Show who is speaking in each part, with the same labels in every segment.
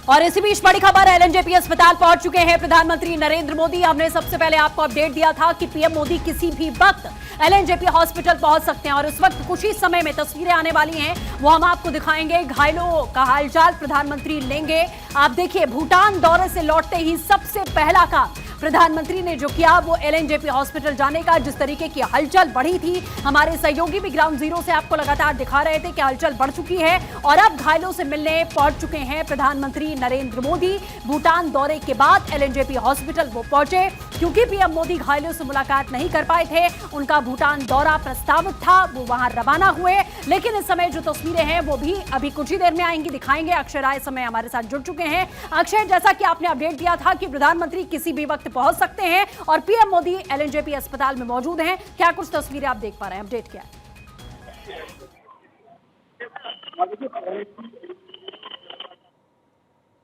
Speaker 1: और इसी बीच बड़ी खबर, एलएनजेपी अस्पताल पहुंच चुके हैं प्रधानमंत्री नरेंद्र मोदी। हमने सबसे पहले आपको अपडेट दिया था कि पीएम मोदी किसी भी वक्त एलएनजेपी हॉस्पिटल पहुंच सकते हैं और इस वक्त कुछ ही समय में तस्वीरें आने वाली हैं, वो हम आपको दिखाएंगे। घायलों का हालचाल प्रधानमंत्री लेंगे। आप देखिए, भूटान दौरे से लौटते ही सबसे पहला काम प्रधानमंत्री ने जो किया वो एलएनजेपी हॉस्पिटल जाने का। जिस तरीके की हलचल बढ़ी थी, हमारे सहयोगी भी ग्राउंड जीरो से आपको लगातार दिखा रहे थे कि हलचल बढ़ चुकी है और अब घायलों से मिलने पहुंच चुके हैं प्रधानमंत्री नरेंद्र मोदी। भूटान दौरे के बाद एलएनजेपी हॉस्पिटल वो पहुंचे, क्योंकि पीएम मोदी घायलों से मुलाकात नहीं कर पाए थे। उनका भूटान दौरा प्रस्तावित था, वो वहां रवाना हुए, लेकिन इस समय जो तस्वीरें हैं वो भी अभी कुछ ही देर में आएंगी, दिखाएंगे। अक्षय राय इस समय हमारे साथ जुड़ चुके हैं। अक्षय, जैसा कि आपने अपडेट दिया था कि प्रधानमंत्री किसी भी वक्त पहुंच सकते हैं और पीएम मोदी एलएनजेपी अस्पताल में मौजूद हैं, क्या कुछ तस्वीरें आप देख पा रहे हैं? अपडेट क्या है?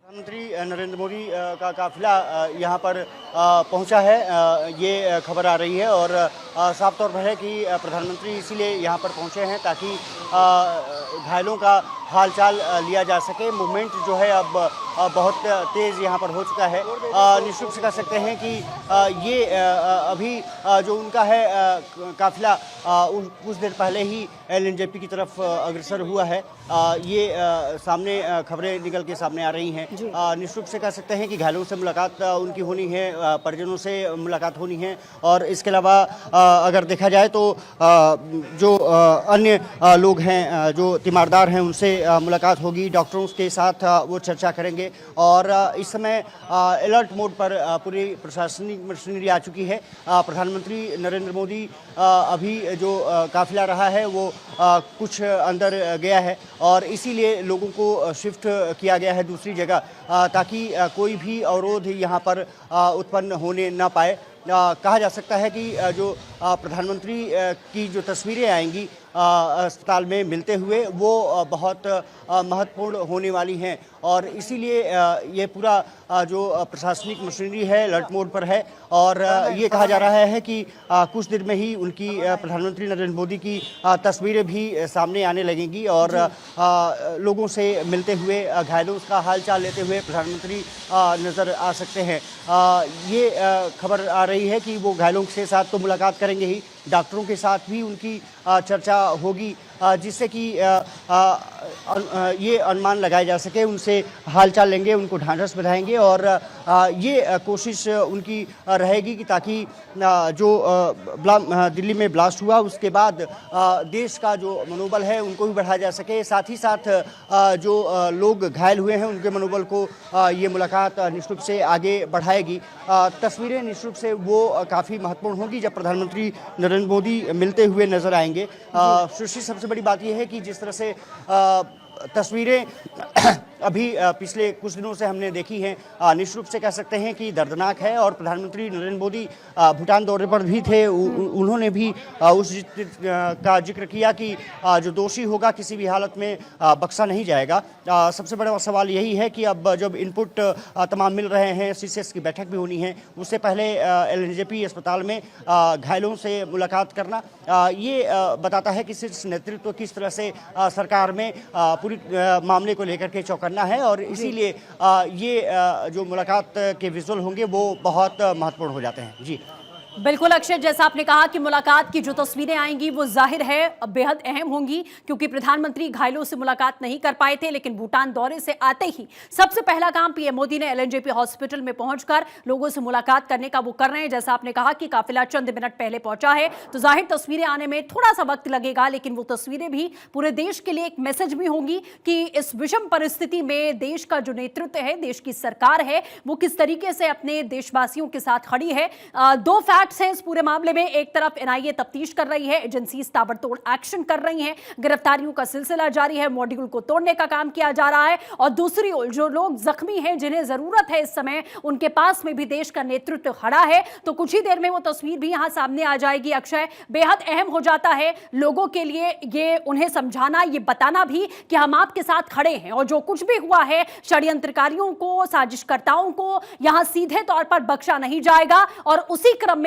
Speaker 2: प्रधानमंत्री नरेंद्र मोदी का काफिला यहाँ पर पहुँचा है, ये खबर आ रही है और साफ तौर पर है कि प्रधानमंत्री इसीलिए यहाँ पर पहुँचे हैं ताकि घायलों का हालचाल लिया जा सके। मूवमेंट जो है अब बहुत तेज़ यहाँ पर हो चुका है। निश्चित से कह सकते हैं कि ये अभी जो उनका है काफिला कुछ देर पहले ही एलएनजेपी की तरफ अग्रसर हुआ है। ये सामने खबरें निकल के सामने आ रही हैं। निश्चित से कह सकते हैं कि घायलों से मुलाकात उनकी होनी है, परिजनों से मुलाकात होनी है और इसके अलावा अगर देखा जाए तो जो अन्य लोग हैं, जो तीमारदार हैं, उनसे मुलाकात होगी। डॉक्टरों के साथ वो चर्चा करेंगे और इस समय अलर्ट मोड पर पूरी प्रशासनिक मशीनरी आ चुकी है। प्रधानमंत्री नरेंद्र मोदी अभी जो काफिला रहा है वो कुछ अंदर गया है और इसीलिए लोगों को शिफ्ट किया गया है दूसरी जगह, ताकि कोई भी अवरोध यहाँ पर उत्पन्न होने ना पाए। कहा जा सकता है कि जो प्रधानमंत्री की जो तस्वीरें आएंगी अस्पताल में मिलते हुए वो बहुत महत्वपूर्ण होने वाली हैं और इसीलिए ये पूरा जो प्रशासनिक मशीनरी है अलर्ट मोड पर है और ये कहा जा रहा है कि कुछ देर में ही उनकी प्रधानमंत्री नरेंद्र मोदी की तस्वीरें भी सामने आने लगेंगी और लोगों से मिलते हुए, घायलों का हालचाल लेते हुए प्रधानमंत्री नज़र आ सकते हैं। ये खबर आ रही है कि वो घायलों के साथ तो मुलाकात करेंगे ही, डॉक्टरों के साथ भी उनकी चर्चा होगी, जिससे कि ये अनुमान लगाया जा सके। उनसे हालचाल लेंगे, उनको ढांढस बधाएंगे और ये कोशिश उनकी रहेगी कि ताकि जो दिल्ली में ब्लास्ट हुआ उसके बाद देश का जो मनोबल है उनको भी बढ़ाया जा सके। साथ ही साथ जो लोग घायल हुए हैं उनके मनोबल को ये मुलाकात निश्चित रूप से आगे बढ़ाएगी। तस्वीरें निश्चित रूप से वो काफ़ी महत्वपूर्ण होगी जब प्रधानमंत्री नरेंद्र मोदी मिलते हुए नजर आएंगे। सृष्टि, सबसे बड़ी बात यह है कि जिस तरह से तस्वीरें अभी पिछले कुछ दिनों से हमने देखी हैं, निश्चित रूप से कह सकते हैं कि दर्दनाक है और प्रधानमंत्री नरेंद्र मोदी भूटान दौरे पर भी थे। उन्होंने भी उस का जिक्र किया कि जो दोषी होगा किसी भी हालत में बख्शा नहीं जाएगा। सबसे बड़ा सवाल यही है कि अब जब इनपुट तमाम मिल रहे हैं, सीसीएस की बैठक भी होनी है, उससे पहले एलएनजेपी अस्पताल में घायलों से मुलाकात करना ये बताता है कि शीर्ष नेतृत्व किस तरह से सरकार में पूरी मामले को लेकर के चौकन्ना है और इसीलिए ये जो मुलाकात के विजुअल होंगे वो बहुत महत्वपूर्ण हो जाते हैं। जी
Speaker 1: बिल्कुल अक्षय, जैसा आपने कहा कि मुलाकात की जो तस्वीरें आएंगी वो जाहिर है बेहद अहम होंगी, क्योंकि प्रधानमंत्री घायलों से मुलाकात नहीं कर पाए थे, लेकिन भूटान दौरे से आते ही सबसे पहला काम पीएम मोदी ने एलएनजेपी हॉस्पिटल में पहुंचकर लोगों से मुलाकात करने का वो कर रहे हैं। जैसा आपने कहा कि काफिला चंद मिनट पहले पहुंचा है, तो जाहिर तस्वीरें आने में थोड़ा सा वक्त लगेगा, लेकिन वो तस्वीरें भी पूरे देश के लिए एक मैसेज भी होंगी कि इस विषम परिस्थिति में देश का जो नेतृत्व है, देश की सरकार है, वो किस तरीके से अपने देशवासियों के साथ खड़ी है। दो फैक्ट हैं इस पूरे मामले में। एक तरफ एनआईए तफ्तीश कर रही है, एजेंसीज ताबड़तोड़ एक्शन कर रही हैं, गिरफ्तारियों का सिलसिला जारी है, मॉड्यूल को तोड़ने का काम किया जा रहा है और दूसरी ओर जो लोग जख्मी हैं, जिन्हें जरूरत है इस समय, उनके पास में भी देश का नेतृत्व खड़ा है। तो कुछ ही देर में वो तस्वीर भी यहां सामने आ जाएगी। अक्षय, बेहद अहम हो जाता है लोगों के लिए ये उन्हें समझाना, ये बताना भी कि हम आपके साथ खड़े हैं और जो कुछ भी हुआ है षड्यंत्रकारियों को, साजिशकर्ताओं को यहां सीधे तौर पर बख्शा नहीं जाएगा और उसी क्रम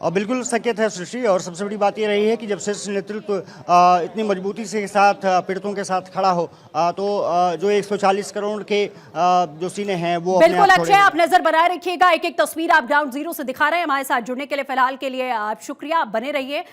Speaker 2: बिल्कुल संकेत है सृष्टि, और सबसे बड़ी बात ये रही है कि जब शीर्ष नेतृत्व इतनी मजबूती से साथ पीड़ितों के साथ खड़ा हो तो जो 140 करोड़ के जो सीने हैं वो अपने
Speaker 1: बिल्कुल
Speaker 2: आप
Speaker 1: अक्षय, आप नजर बनाए रखिएगा। एक एक तस्वीर आप ग्राउंड जीरो से दिखा रहे हैं। हमारे साथ जुड़ने के लिए फिलहाल के लिए आप शुक्रिया, आप बने रहिए।